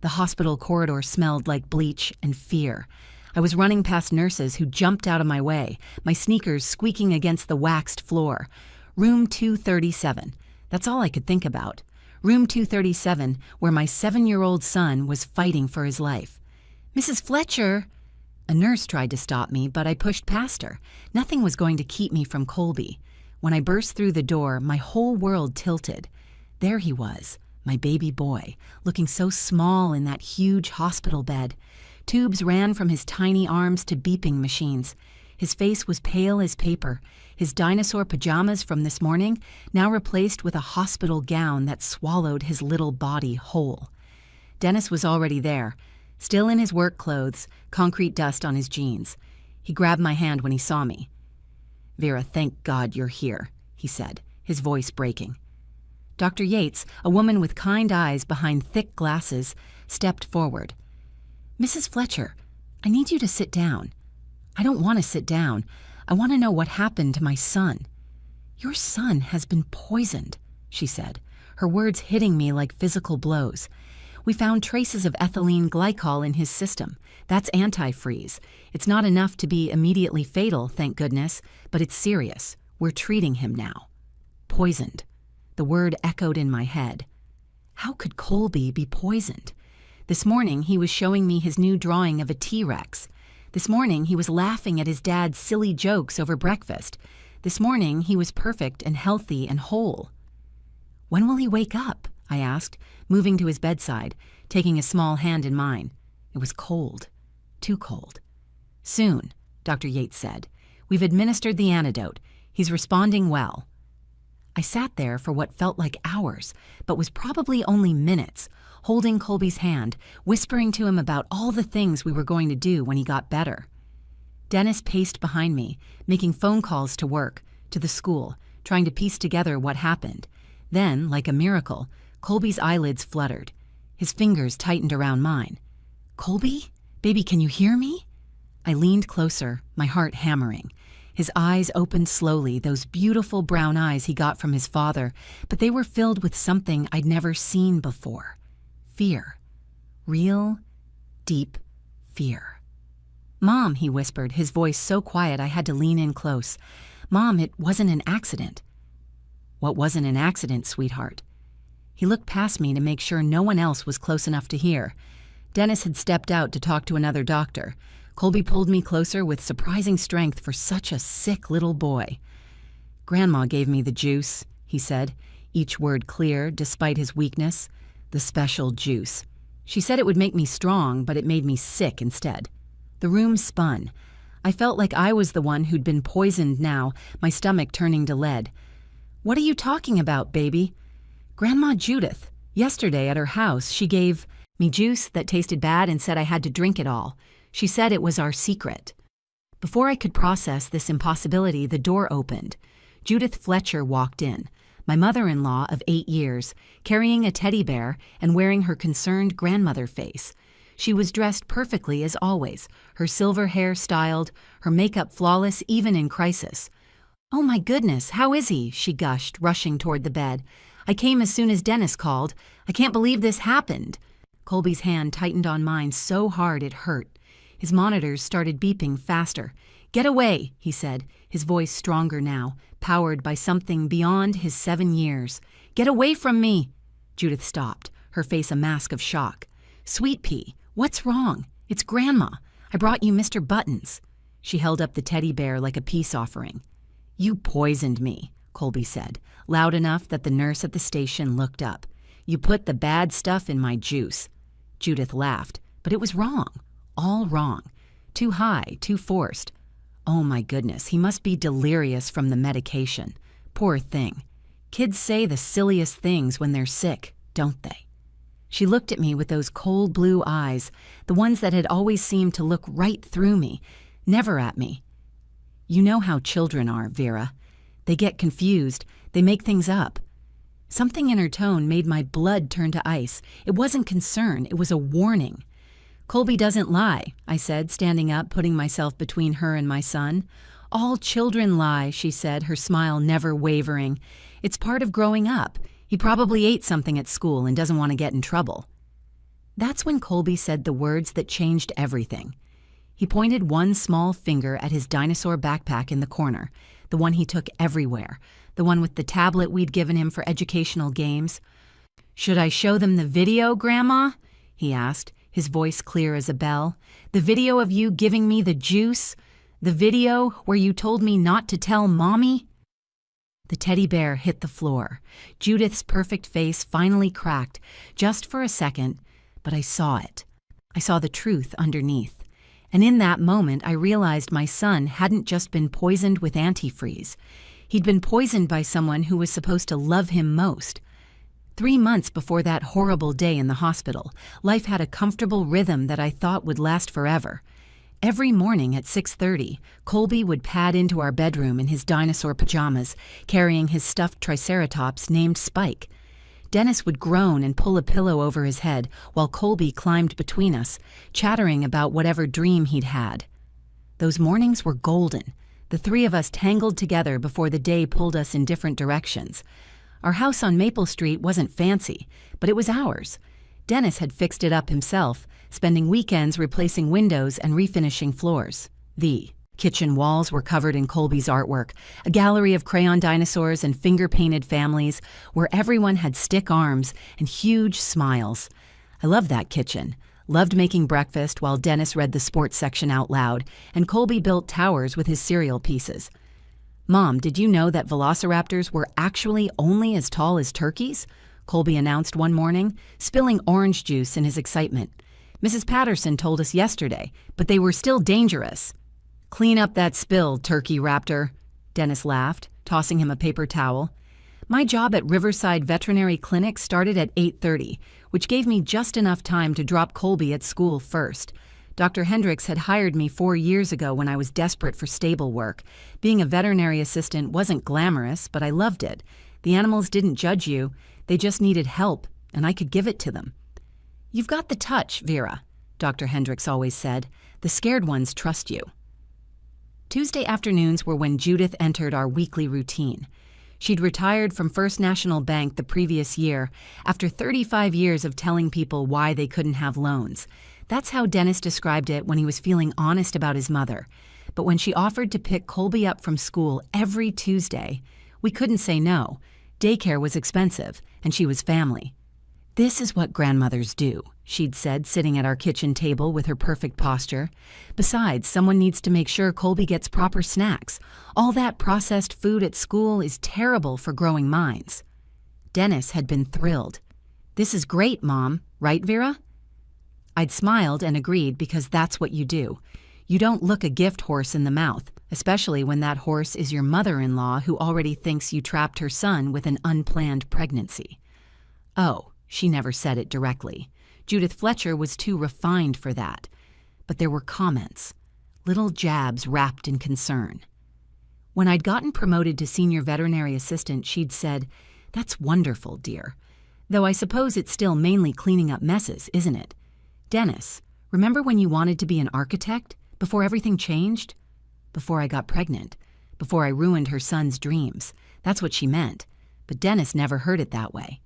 The hospital corridor smelled like bleach and fear. I was running past nurses who jumped out of my way, my sneakers squeaking against the waxed floor. Room 237. That's all I could think about. Room 237, where my 7-year-old son was fighting for his life. "Mrs. Fletcher!" A nurse tried to stop me, but I pushed past her. Nothing was going to keep me from Colby. When I burst through the door, my whole world tilted. There he was, my baby boy, looking so small in that huge hospital bed. Tubes ran from his tiny arms to beeping machines. His face was pale as paper, his dinosaur pajamas from this morning now replaced with a hospital gown that swallowed his little body whole. Dennis was already there, still in his work clothes, concrete dust on his jeans. He grabbed my hand when he saw me. "Vera, thank God you're here," he said, his voice breaking. Dr. Yates, a woman with kind eyes behind thick glasses, stepped forward. "Mrs. Fletcher, I need you to sit down." "I don't want to sit down. I want to know what happened to my son." "Your son has been poisoned," she said, her words hitting me like physical blows. "We found traces of ethylene glycol in his system. That's antifreeze. It's not enough to be immediately fatal, thank goodness, but it's serious. We're treating him now." Poisoned. The word echoed in my head. How could Colby be poisoned? This morning he was showing me his new drawing of a T-Rex. This morning he was laughing at his dad's silly jokes over breakfast. This morning he was perfect and healthy and whole. "When will he wake up?" I asked, moving to his bedside, taking a small hand in mine. It was cold. Too cold. "Soon," Dr. Yates said. "We've administered the antidote. He's responding well." I sat there for what felt like hours, but was probably only minutes, holding Colby's hand, whispering to him about all the things we were going to do when he got better. Dennis paced behind me, making phone calls to work, to the school, trying to piece together what happened. Then, like a miracle, Colby's eyelids fluttered. His fingers tightened around mine. "Colby? Baby, can you hear me?" I leaned closer, my heart hammering. His eyes opened slowly, those beautiful brown eyes he got from his father, but they were filled with something I'd never seen before. Fear. Real, deep fear. "Mom," he whispered, his voice so quiet I had to lean in close. "Mom, it wasn't an accident." "What wasn't an accident, sweetheart?" He looked past me to make sure no one else was close enough to hear. Dennis had stepped out to talk to another doctor. Colby pulled me closer with surprising strength for such a sick little boy. "Grandma gave me the juice," he said, each word clear despite his weakness. "The special juice. She said it would make me strong, but it made me sick instead." The room spun. I felt like I was the one who'd been poisoned now, my stomach turning to lead. "What are you talking about, baby?" "Grandma Judith. Yesterday at her house, she gave me juice that tasted bad and said I had to drink it all. She said it was our secret." Before I could process this impossibility, the door opened. Judith Fletcher walked in, my mother-in-law of 8 years, carrying a teddy bear and wearing her concerned grandmother face. She was dressed perfectly as always, her silver hair styled, her makeup flawless even in crisis. "Oh my goodness, how is he?" she gushed, rushing toward the bed. "I came as soon as Dennis called. I can't believe this happened." Colby's hand tightened on mine so hard it hurt. His monitors started beeping faster. "Get away," he said, his voice stronger now, powered by something beyond his 7 years. "Get away from me!" Judith stopped, her face a mask of shock. "Sweet Pea, what's wrong? It's Grandma. I brought you Mr. Buttons." She held up the teddy bear like a peace offering. "You poisoned me," Colby said, loud enough that the nurse at the station looked up. "You put the bad stuff in my juice." Judith laughed, but it was wrong. All wrong. Too high, too forced. Oh my goodness, he must be delirious from the medication. Poor thing. Kids say the silliest things when they're sick, don't they? She looked at me with those cold blue eyes, the ones that had always seemed to look right through me, never at me. "You know how children are, Vera. They get confused, they make things up." Something in her tone made my blood turn to ice. It wasn't concern, it was a warning. "Colby doesn't lie," I said, standing up, putting myself between her and my son. "All children lie," she said, her smile never wavering. "It's part of growing up. He probably ate something at school and doesn't want to get in trouble." That's when Colby said the words that changed everything. He pointed one small finger at his dinosaur backpack in the corner, the one he took everywhere, the one with the tablet we'd given him for educational games. "Should I show them the video, Grandma?" he asked, his voice clear as a bell. "The video of you giving me the juice? The video where you told me not to tell Mommy?" The teddy bear hit the floor. Judith's perfect face finally cracked, just for a second, but I saw it. I saw the truth underneath. And in that moment, I realized my son hadn't just been poisoned with antifreeze. He'd been poisoned by someone who was supposed to love him most. 3 months before that horrible day in the hospital, life had a comfortable rhythm that I thought would last forever. Every morning at 6:30, Colby would pad into our bedroom in his dinosaur pajamas, carrying his stuffed triceratops named Spike. Dennis would groan and pull a pillow over his head while Colby climbed between us, chattering about whatever dream he'd had. Those mornings were golden, the three of us tangled together before the day pulled us in different directions. Our house on Maple Street wasn't fancy, but it was ours. Dennis had fixed it up himself, spending weekends replacing windows and refinishing floors. The kitchen walls were covered in Colby's artwork, a gallery of crayon dinosaurs and finger-painted families where everyone had stick arms and huge smiles. I loved that kitchen, loved making breakfast while Dennis read the sports section out loud, and Colby built towers with his cereal pieces. "Mom, did you know that velociraptors were actually only as tall as turkeys?" Colby announced one morning, spilling orange juice in his excitement. "Mrs. Patterson told us yesterday, but they were still dangerous." "Clean up that spill, turkey raptor," Dennis laughed, tossing him a paper towel. My job at Riverside Veterinary Clinic started at 8:30, which gave me just enough time to drop Colby at school first. Dr. Hendricks had hired me 4 years ago when I was desperate for stable work. Being a veterinary assistant wasn't glamorous, but I loved it. The animals didn't judge you. They just needed help, and I could give it to them. "You've got the touch, Vera," Dr. Hendricks always said. "The scared ones trust you." Tuesday afternoons were when Judith entered our weekly routine. She'd retired from First National Bank the previous year after 35 years of telling people why they couldn't have loans. That's how Dennis described it when he was feeling honest about his mother. But when she offered to pick Colby up from school every Tuesday, we couldn't say no. Daycare was expensive, and she was family. "This is what grandmothers do," she'd said, sitting at our kitchen table with her perfect posture. "Besides, someone needs to make sure Colby gets proper snacks. All that processed food at school is terrible for growing minds." Dennis had been thrilled. "This is great, Mom. Right, Vera?" I'd smiled and agreed because that's what you do. You don't look a gift horse in the mouth, especially when that horse is your mother-in-law who already thinks you trapped her son with an unplanned pregnancy. Oh, she never said it directly. Judith Fletcher was too refined for that. But there were comments, little jabs wrapped in concern. When I'd gotten promoted to senior veterinary assistant, she'd said, "That's wonderful, dear. Though I suppose it's still mainly cleaning up messes, isn't it? Dennis, remember when you wanted to be an architect? Before everything changed? Before I got pregnant. Before I ruined her son's dreams. That's what she meant. But Dennis never heard it that way.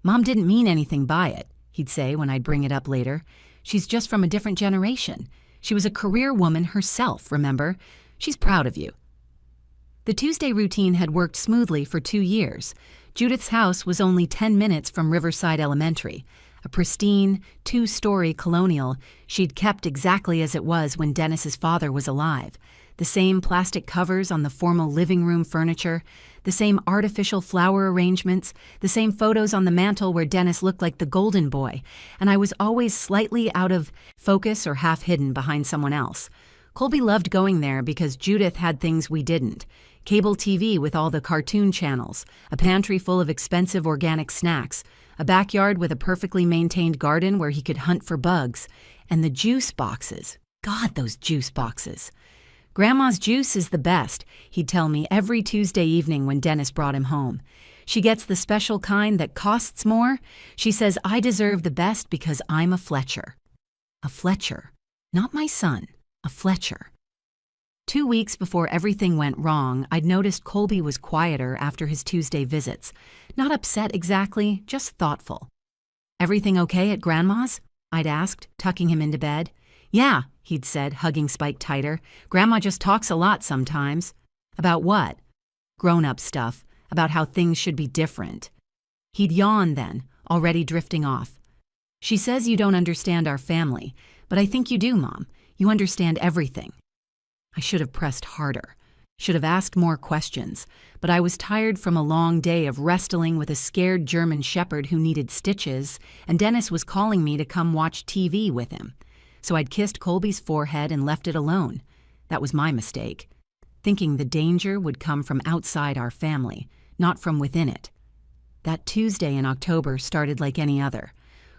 Mom didn't mean anything by it," he'd say when I'd bring it up later. "She's just from a different generation. She was a career woman herself, remember? She's proud of you." The Tuesday routine had worked smoothly for 2 years. Judith's house was only 10 minutes from Riverside Elementary, a pristine, 2-story colonial she'd kept exactly as it was when Dennis's father was alive. The same plastic covers on the formal living room furniture, the same artificial flower arrangements, the same photos on the mantel where Dennis looked like the golden boy, and I was always slightly out of focus or half hidden behind someone else. Colby loved going there because Judith had things we didn't. Cable TV with all the cartoon channels, a pantry full of expensive organic snacks, a backyard with a perfectly maintained garden where he could hunt for bugs, and the juice boxes. God, those juice boxes. "Grandma's juice is the best," he'd tell me every Tuesday evening when Dennis brought him home. "She gets the special kind that costs more. She says I deserve the best because I'm a Fletcher." A Fletcher. Not my son. A Fletcher. 2 weeks before everything went wrong, I'd noticed Colby was quieter after his Tuesday visits. Not upset exactly, just thoughtful. "Everything okay at Grandma's?" I'd asked, tucking him into bed. "Yeah," he'd said, hugging Spike tighter. "Grandma just talks a lot sometimes." "About what?" "Grown-up stuff, about how things should be different." He'd yawn then, already drifting off. "She says you don't understand our family, but I think you do, Mom. You understand everything." I should have pressed harder. Should have asked more questions, but I was tired from a long day of wrestling with a scared German shepherd who needed stitches, and Dennis was calling me to come watch TV with him. So I'd kissed Colby's forehead and left it alone. That was my mistake, thinking the danger would come from outside our family, not from within it. That Tuesday in October started like any other.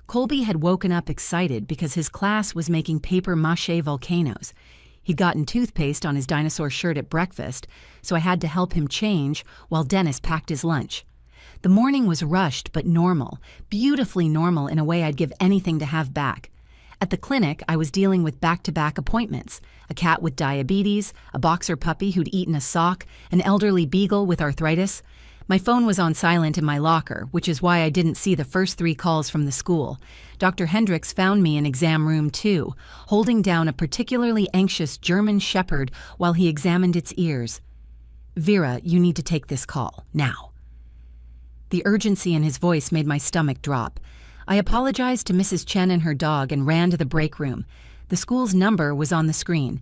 Colby had woken up excited because his class was making papier-mâché volcanoes. He'd gotten toothpaste on his dinosaur shirt at breakfast, so I had to help him change while Dennis packed his lunch. The morning was rushed but normal, beautifully normal in a way I'd give anything to have back. At the clinic, I was dealing with back-to-back appointments: a cat with diabetes, a boxer puppy who'd eaten a sock, an elderly beagle with arthritis. My phone was on silent in my locker, which is why I didn't see the first 3 calls from the school. Dr. Hendricks found me in exam room 2, holding down a particularly anxious German shepherd while he examined its ears. "Vera, you need to take this call, now." The urgency in his voice made my stomach drop. I apologized to Mrs. Chen and her dog and ran to the break room. The school's number was on the screen.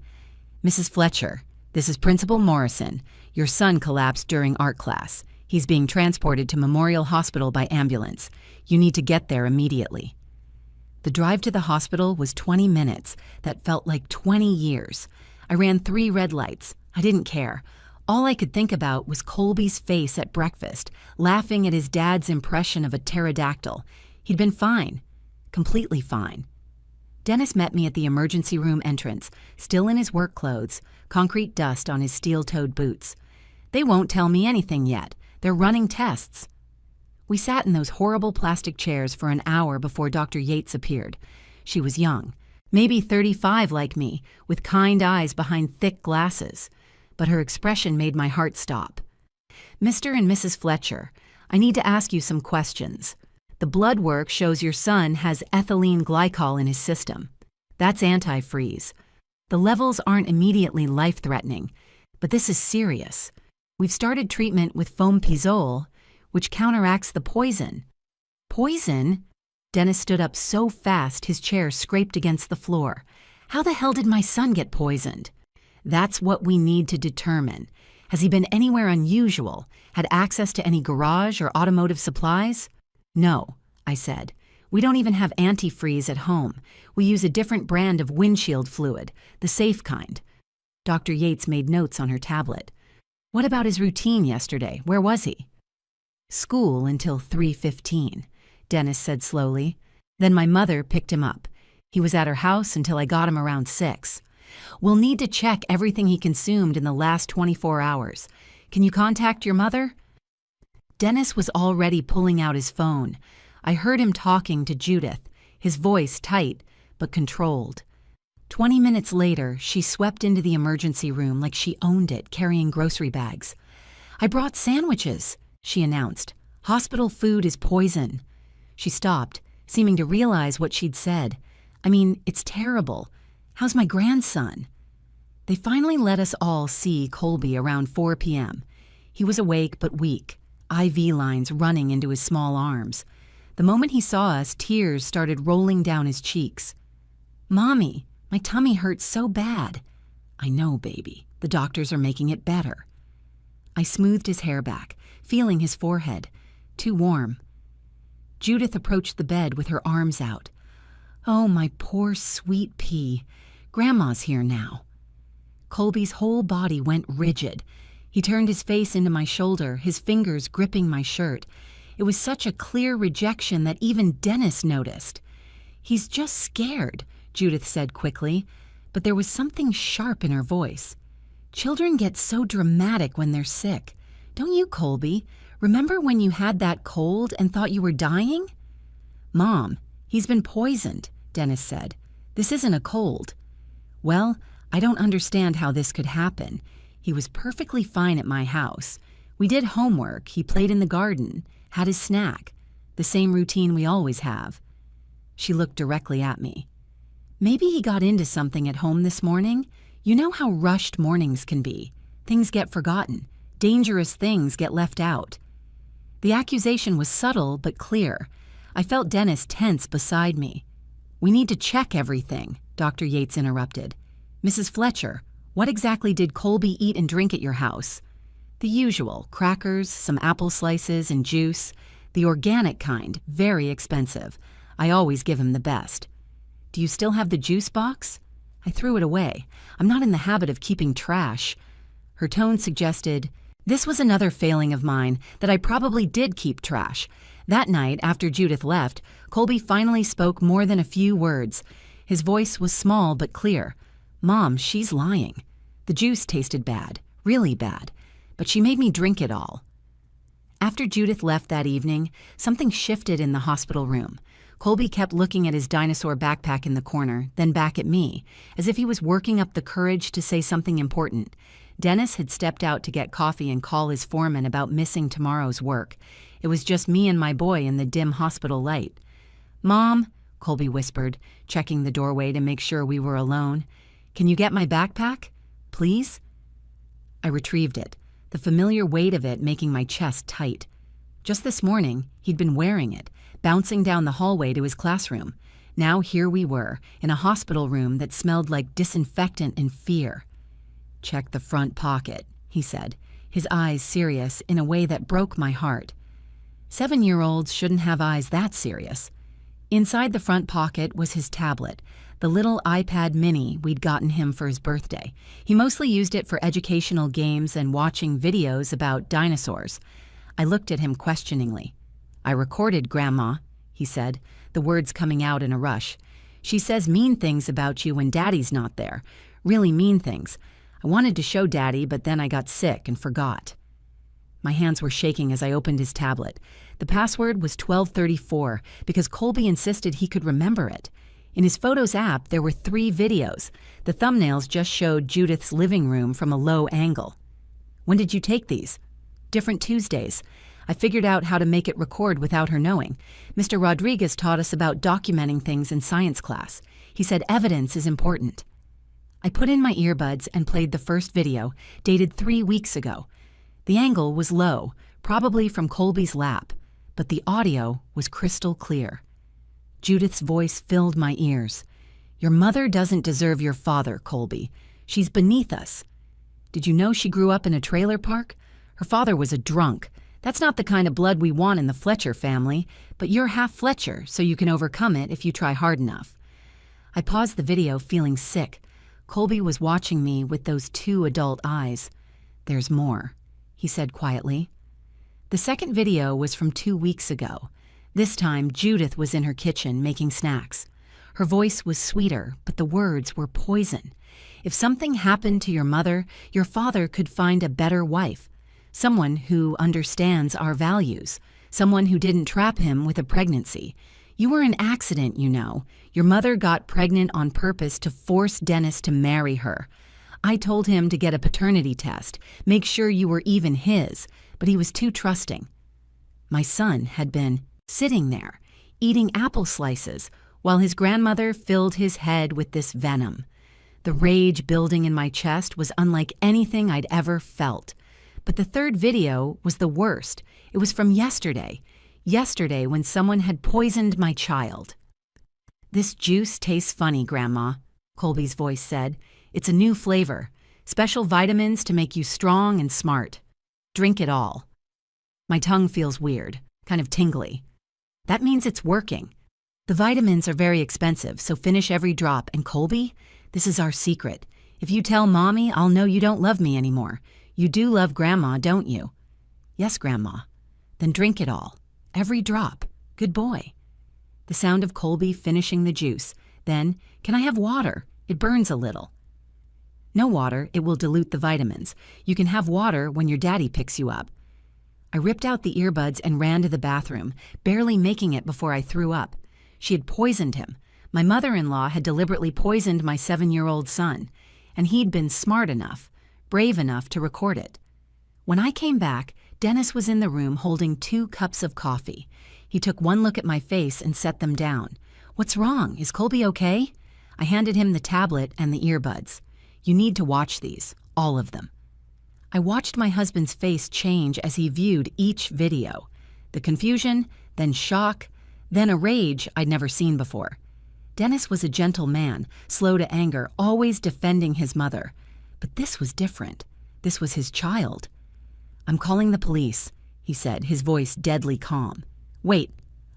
"Mrs. Fletcher, this is Principal Morrison. Your son collapsed during art class. He's being transported to Memorial Hospital by ambulance. You need to get there immediately." The drive to the hospital was 20 minutes. That felt like 20 years. I ran 3 red lights. I didn't care. All I could think about was Colby's face at breakfast, laughing at his dad's impression of a pterodactyl. He'd been fine. Completely fine. Dennis met me at the emergency room entrance, still in his work clothes, concrete dust on his steel-toed boots. "They won't tell me anything yet. They're running tests." We sat in those horrible plastic chairs for an hour before Dr. Yates appeared. She was young, maybe 35 like me, with kind eyes behind thick glasses. But her expression made my heart stop. "Mr. and Mrs. Fletcher, I need to ask you some questions. The blood work shows your son has ethylene glycol in his system. That's antifreeze. The levels aren't immediately life-threatening, but this is serious. We've started treatment with foampisol, which counteracts the poison." "Poison?" Dennis stood up so fast his chair scraped against the floor. "How the hell did my son get poisoned?" "That's what we need to determine. Has he been anywhere unusual? Had access to any garage or automotive supplies?" "No," I said. "We don't even have antifreeze at home. We use a different brand of windshield fluid, the safe kind." Dr. Yates made notes on her tablet. "What about his routine yesterday? Where was he?" "School until 3:15, Dennis said slowly. "Then my mother picked him up. He was at her house until I got him around 6. We'll need to check everything he consumed in the last 24 hours. Can you contact your mother?" Dennis was already pulling out his phone. I heard him talking to Judith, his voice tight but controlled. 20 minutes later, she swept into the emergency room like she owned it, carrying grocery bags. "I brought sandwiches," she announced. "Hospital food is poison." She stopped, seeming to realize what she'd said. "I mean, it's terrible. How's my grandson?" They finally let us all see Colby around 4 p.m. He was awake but weak, IV lines running into his small arms. The moment he saw us, tears started rolling down his cheeks. "Mommy, my tummy hurts so bad." "I know, baby. The doctors are making it better." I smoothed his hair back, feeling his forehead. Too warm. Judith approached the bed with her arms out. "Oh, my poor sweet pea. Grandma's here now." Colby's whole body went rigid. He turned his face into my shoulder, his fingers gripping my shirt. It was such a clear rejection that even Dennis noticed. "He's just scared," Judith said quickly, but there was something sharp in her voice. "Children get so dramatic when they're sick. Don't you, Colby? Remember when you had that cold and thought you were dying?" "Mom, he's been poisoned," Dennis said. "This isn't a cold." "Well, I don't understand how this could happen. He was perfectly fine at my house. We did homework, he played in the garden, had his snack. The same routine we always have." She looked directly at me. Maybe he got into something at home this morning. You know how rushed mornings can be. Things get forgotten. Dangerous things get left out. The accusation was subtle but clear. I felt Dennis tense beside me. We need to check everything, Dr. Yates interrupted. Mrs. Fletcher, what exactly did Colby eat and drink at your house? The usual, crackers, some apple slices, and juice. The organic kind, very expensive. I always give him the best. Do you still have the juice box? I threw it away. I'm not in the habit of keeping trash. Her tone suggested, this was another failing of mine, that I probably did keep trash. That night, after Judith left, Colby finally spoke more than a few words. His voice was small but clear. Mom, she's lying. The juice tasted bad, really bad, but she made me drink it all. After Judith left that evening, something shifted in the hospital room. Colby kept looking at his dinosaur backpack in the corner, then back at me, as if he was working up the courage to say something important. Dennis had stepped out to get coffee and call his foreman about missing tomorrow's work. It was just me and my boy in the dim hospital light. Mom, Colby whispered, checking the doorway to make sure we were alone. Can you get my backpack? Please? I retrieved it, the familiar weight of it making my chest tight. Just this morning, he'd been wearing it, bouncing down the hallway to his classroom. Now here we were, in a hospital room that smelled like disinfectant and fear. Check the front pocket, he said, his eyes serious in a way that broke my heart. 7-year-olds shouldn't have eyes that serious. Inside the front pocket was his tablet, the little iPad mini we'd gotten him for his birthday. He mostly used it for educational games and watching videos about dinosaurs. I looked at him questioningly. I recorded Grandma, he said, the words coming out in a rush. She says mean things about you when Daddy's not there, really mean things. I wanted to show Daddy, but then I got sick and forgot. My hands were shaking as I opened his tablet. The password was 1234 because Colby insisted he could remember it. In his Photos app, there were 3 videos. The thumbnails just showed Judith's living room from a low angle. When did you take these? Different Tuesdays. I figured out how to make it record without her knowing. Mr. Rodriguez taught us about documenting things in science class. He said evidence is important. I put in my earbuds and played the first video, dated 3 weeks ago. The angle was low, probably from Colby's lap, but the audio was crystal clear. Judith's voice filled my ears. Your mother doesn't deserve your father, Colby. She's beneath us. Did you know she grew up in a trailer park? Her father was a drunk. That's not the kind of blood we want in the Fletcher family, but you're half Fletcher, so you can overcome it if you try hard enough. I paused the video, feeling sick. Colby was watching me with those 2 adult eyes. There's more, he said quietly. The second video was from 2 weeks ago. This time, Judith was in her kitchen making snacks. Her voice was sweeter, but the words were poison. If something happened to your mother, your father could find a better wife. Someone who understands our values. Someone who didn't trap him with a pregnancy. You were an accident, you know. Your mother got pregnant on purpose to force Dennis to marry her. I told him to get a paternity test, make sure you were even his, but he was too trusting. My son had been sitting there, eating apple slices, while his grandmother filled his head with this venom. The rage building in my chest was unlike anything I'd ever felt. But the third video was the worst. It was from yesterday. Yesterday when someone had poisoned my child. This juice tastes funny, Grandma, Colby's voice said. It's a new flavor. Special vitamins to make you strong and smart. Drink it all. My tongue feels weird, kind of tingly. That means it's working. The vitamins are very expensive, so finish every drop. And Colby, this is our secret. If you tell Mommy, I'll know you don't love me anymore. You do love Grandma, don't you? Yes, Grandma. Then drink it all. Every drop. Good boy. The sound of Colby finishing the juice. Then, can I have water? It burns a little. No water, it will dilute the vitamins. You can have water when your daddy picks you up. I ripped out the earbuds and ran to the bathroom, barely making it before I threw up. She had poisoned him. My mother-in-law had deliberately poisoned my 7-year-old son, and he'd been smart enough, brave enough to record it. When I came back, Dennis was in the room holding 2 cups of coffee. He took one look at my face and set them down. "What's wrong? Is Colby okay?" I handed him the tablet and the earbuds. "You need to watch these, all of them." I watched my husband's face change as he viewed each video. The confusion, then shock, then a rage I'd never seen before. Dennis was a gentle man, slow to anger, always defending his mother. But this was different. This was his child. "I'm calling the police," he said, his voice deadly calm. "Wait."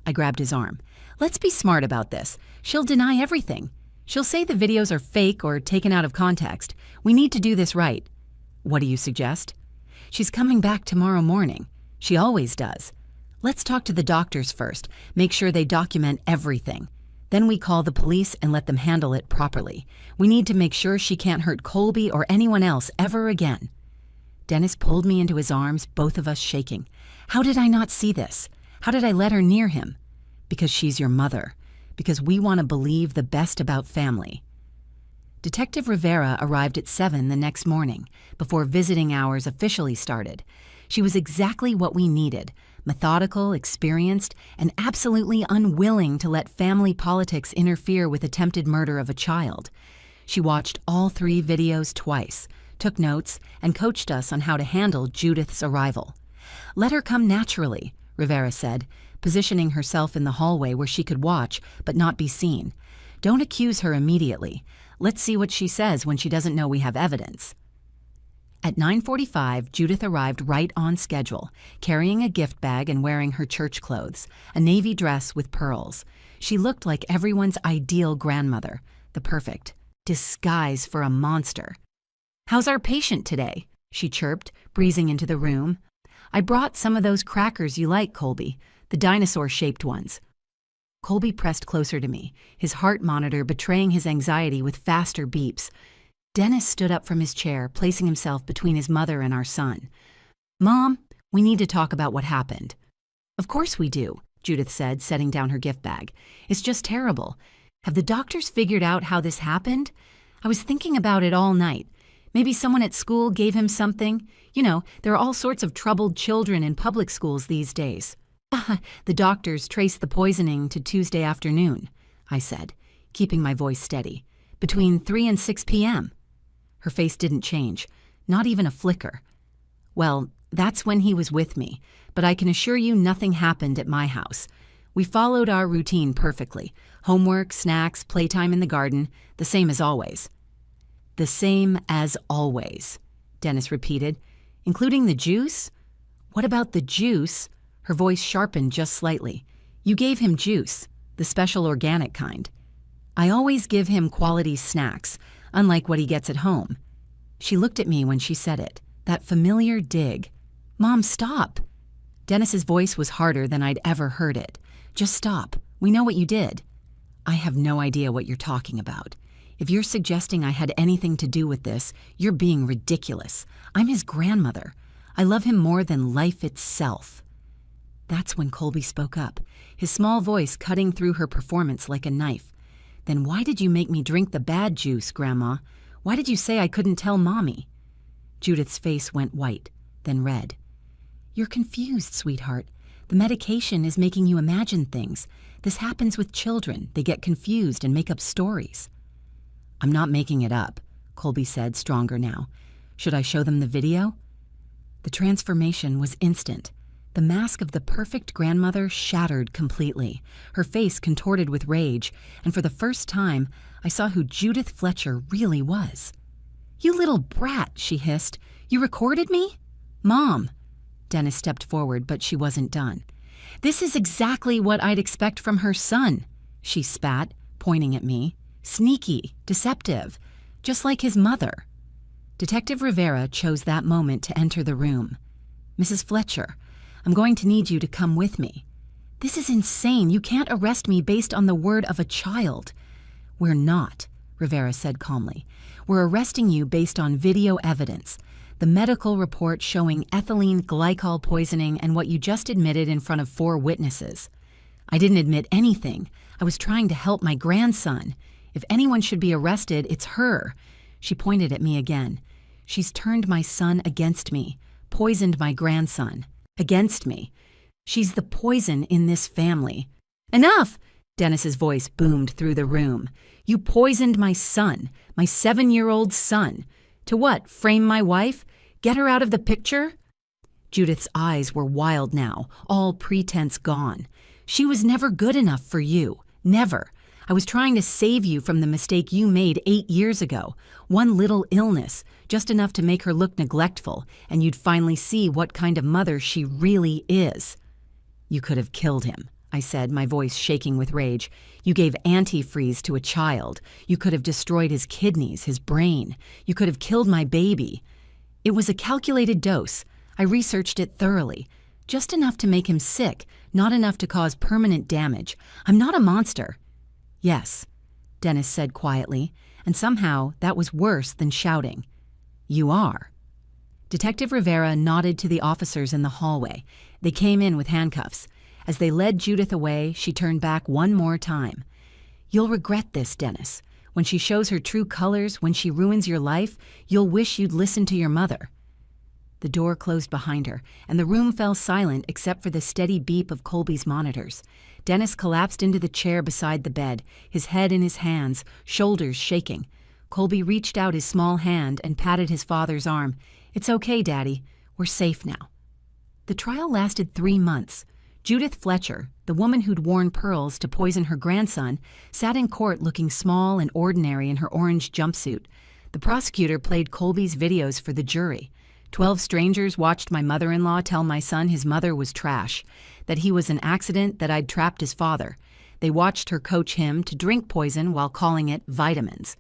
I grabbed his arm. "Let's be smart about this. She'll deny everything. She'll say the videos are fake or taken out of context. We need to do this right." "What do you suggest?" "She's coming back tomorrow morning. She always does. Let's talk to the doctors first, make sure they document everything. Then we call the police and let them handle it properly. We need to make sure she can't hurt Colby or anyone else ever again." Dennis pulled me into his arms, both of us shaking. "How did I not see this? How did I let her near him?" "Because she's your mother. Because we want to believe the best about family." Detective Rivera arrived at 7 the next morning, before visiting hours officially started. She was exactly what we needed: methodical, experienced, and absolutely unwilling to let family politics interfere with attempted murder of a child. She watched all 3 videos twice, took notes, and coached us on how to handle Judith's arrival. "Let her come naturally," Rivera said, positioning herself in the hallway where she could watch but not be seen. "Don't accuse her immediately. Let's see what she says when she doesn't know we have evidence." At 9:45, Judith arrived right on schedule, carrying a gift bag and wearing her church clothes, a navy dress with pearls. She looked like everyone's ideal grandmother, the perfect disguise for a monster. "How's our patient today?" she chirped, breezing into the room. "I brought some of those crackers you like, Colby, the dinosaur-shaped ones." Colby pressed closer to me, his heart monitor betraying his anxiety with faster beeps. Dennis stood up from his chair, placing himself between his mother and our son. "Mom, we need to talk about what happened." "Of course we do," Judith said, setting down her gift bag. "It's just terrible. Have the doctors figured out how this happened? I was thinking about it all night. Maybe someone at school gave him something. You know, there are all sorts of troubled children in public schools these days." "The doctors traced the poisoning to Tuesday afternoon," I said, keeping my voice steady. "Between 3 and 6 p.m. Her face didn't change, not even a flicker. "Well, that's when he was with me, but I can assure you nothing happened at my house. We followed our routine perfectly. Homework, snacks, playtime in the garden, the same as always." "The same as always," Dennis repeated. "Including the juice?" "What about the juice?" Her voice sharpened just slightly. "You gave him juice, the special organic kind." "I always give him quality snacks, unlike what he gets at home." She looked at me when she said it, that familiar dig. "Mom, stop." Dennis's voice was harder than I'd ever heard it. "Just stop. We know what you did." "I have no idea what you're talking about. If you're suggesting I had anything to do with this, you're being ridiculous. I'm his grandmother. I love him more than life itself." That's when Colby spoke up, his small voice cutting through her performance like a knife. "Then why did you make me drink the bad juice, Grandma? Why did you say I couldn't tell Mommy?" Judith's face went white, then red. "You're confused, sweetheart. The medication is making you imagine things. This happens with children. They get confused and make up stories." "I'm not making it up," Colby said, stronger now. "Should I show them the video?" The transformation was instant. The mask of the perfect grandmother shattered completely, her face contorted with rage, and for the first time, I saw who Judith Fletcher really was. "You little brat," she hissed. "You recorded me?" "Mom." Dennis stepped forward, but she wasn't done. "This is exactly what I'd expect from her son," she spat, pointing at me. "Sneaky, deceptive, just like his mother." Detective Rivera chose that moment to enter the room. "Mrs. Fletcher, I'm going to need you to come with me." "This is insane. You can't arrest me based on the word of a child." "We're not," Rivera said calmly. "We're arresting you based on video evidence. The medical report showing ethylene glycol poisoning and what you just admitted in front of 4 witnesses." "I didn't admit anything. I was trying to help my grandson. If anyone should be arrested, it's her." She pointed at me again. "She's turned my son against me, poisoned my grandson. Against me. She's the poison in this family." "Enough!" Dennis's voice boomed through the room. "You poisoned my son, my 7-year-old son. To what, frame my wife? Get her out of the picture?" Judith's eyes were wild now, all pretense gone. "She was never good enough for you. Never. I was trying to save you from the mistake you made 8 years ago. One little illness, just enough to make her look neglectful, and you'd finally see what kind of mother she really is." "You could have killed him," I said, my voice shaking with rage. "You gave antifreeze to a child. You could have destroyed his kidneys, his brain. You could have killed my baby. It was a calculated dose. I researched it thoroughly. Just enough to make him sick, not enough to cause permanent damage. I'm not a monster." "Yes," Dennis said quietly, and somehow that was worse than shouting. "You are." Detective Rivera nodded to the officers in the hallway. They came in with handcuffs. As they led Judith away, she turned back one more time. "You'll regret this, Dennis. When she shows her true colors, when she ruins your life, you'll wish you'd listened to your mother." The door closed behind her, and the room fell silent except for the steady beep of Colby's monitors. Dennis collapsed into the chair beside the bed, his head in his hands, shoulders shaking. Colby reached out his small hand and patted his father's arm. "It's okay, Daddy. We're safe now." The trial lasted 3 months. Judith Fletcher, the woman who'd worn pearls to poison her grandson, sat in court looking small and ordinary in her orange jumpsuit. The prosecutor played Colby's videos for the jury. 12 strangers watched my mother-in-law tell my son his mother was trash, that he was an accident, that I'd trapped his father. They watched her coach him to drink poison while calling it vitamins.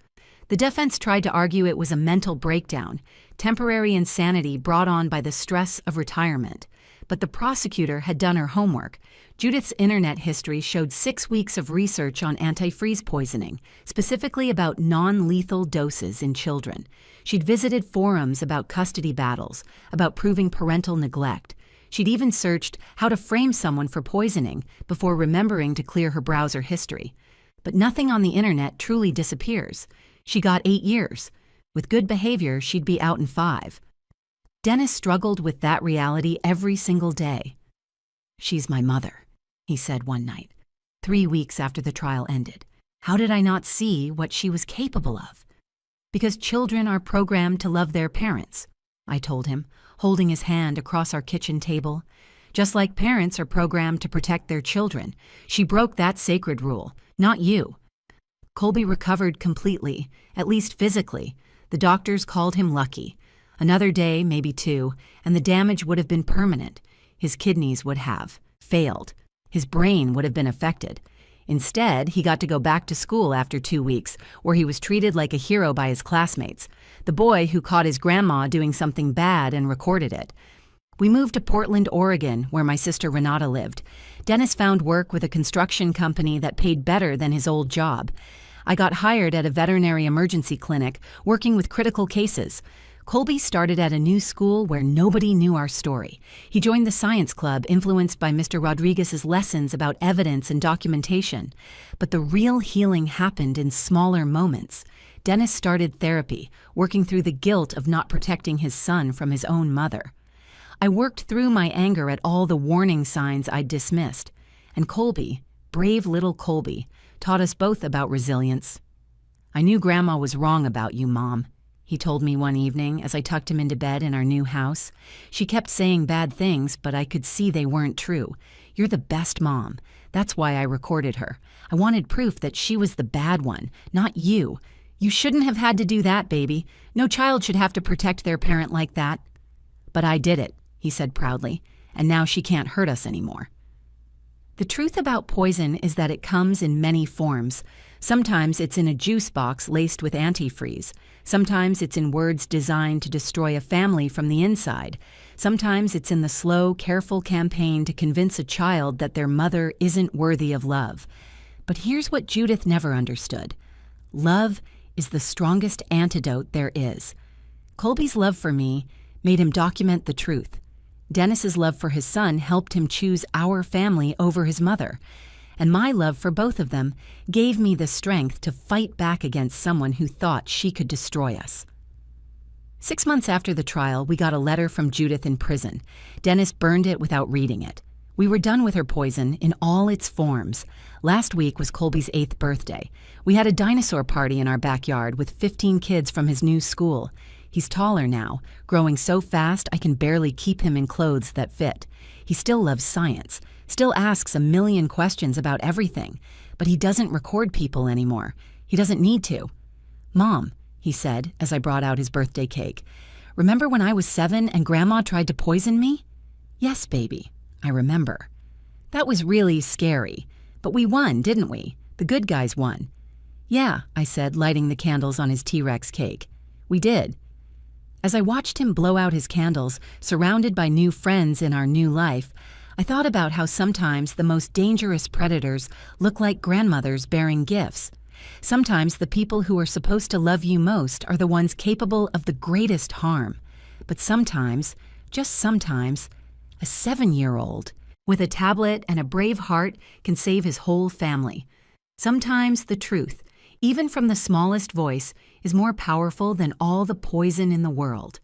The defense tried to argue it was a mental breakdown, temporary insanity brought on by the stress of retirement. But the prosecutor had done her homework. Judith's internet history showed 6 weeks of research on antifreeze poisoning, specifically about non-lethal doses in children. She'd visited forums about custody battles, about proving parental neglect. She'd even searched how to frame someone for poisoning before remembering to clear her browser history. But nothing on the internet truly disappears. She got 8 years. With good behavior, she'd be out in 5. Dennis struggled with that reality every single day. "She's my mother," he said one night, 3 weeks after the trial ended. "How did I not see what she was capable of?" "Because children are programmed to love their parents," I told him, holding his hand across our kitchen table. "Just like parents are programmed to protect their children. She broke that sacred rule, not you." Colby recovered completely, at least physically. The doctors called him lucky. Another day, maybe 2, and the damage would have been permanent. His kidneys would have failed. His brain would have been affected. Instead, he got to go back to school after 2 weeks, where he was treated like a hero by his classmates, the boy who caught his grandma doing something bad and recorded it. We moved to Portland, Oregon, where my sister Renata lived. Dennis found work with a construction company that paid better than his old job. I got hired at a veterinary emergency clinic, working with critical cases. Colby started at a new school where nobody knew our story. He joined the science club, influenced by Mr. Rodriguez's lessons about evidence and documentation. But the real healing happened in smaller moments. Dennis started therapy, working through the guilt of not protecting his son from his own mother. I worked through my anger at all the warning signs I'd dismissed. And Colby, brave little Colby, taught us both about resilience. "I knew Grandma was wrong about you, Mom," he told me one evening as I tucked him into bed in our new house. "She kept saying bad things, but I could see they weren't true. You're the best mom. That's why I recorded her. I wanted proof that she was the bad one, not you. You shouldn't have had to do that, baby. No child should have to protect their parent like that." "But I did it," he said proudly, "and now she can't hurt us anymore." The truth about poison is that it comes in many forms. Sometimes it's in a juice box laced with antifreeze. Sometimes it's in words designed to destroy a family from the inside. Sometimes it's in the slow, careful campaign to convince a child that their mother isn't worthy of love. But here's what Judith never understood. Love is the strongest antidote there is. Colby's love for me made him document the truth. Dennis's love for his son helped him choose our family over his mother. And my love for both of them gave me the strength to fight back against someone who thought she could destroy us. 6 months after the trial, we got a letter from Judith in prison. Dennis burned it without reading it. We were done with her poison in all its forms. Last week was Colby's 8th birthday. We had a dinosaur party in our backyard with 15 kids from his new school. He's taller now, growing so fast I can barely keep him in clothes that fit. He still loves science, still asks a million questions about everything, but he doesn't record people anymore. He doesn't need to. "Mom," he said as I brought out his birthday cake, "remember when I was 7 and Grandma tried to poison me?" "Yes, baby, I remember." "That was really scary. But we won, didn't we? The good guys won." "Yeah," I said, lighting the candles on his T-Rex cake. "We did." As I watched him blow out his candles, surrounded by new friends in our new life, I thought about how sometimes the most dangerous predators look like grandmothers bearing gifts. Sometimes the people who are supposed to love you most are the ones capable of the greatest harm. But sometimes, just sometimes, a 7-year-old with a tablet and a brave heart can save his whole family. Sometimes the truth, even from the smallest voice, is more powerful than all the poison in the world.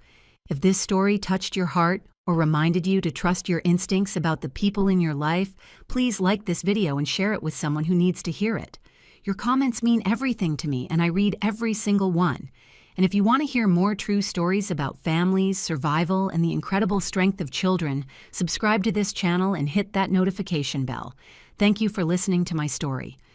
If this story touched your heart or reminded you to trust your instincts about the people in your life, please like this video and share it with someone who needs to hear it. Your comments mean everything to me, and I read every single one. And if you want to hear more true stories about families, survival, and the incredible strength of children, subscribe to this channel and hit that notification bell. Thank you for listening to my story.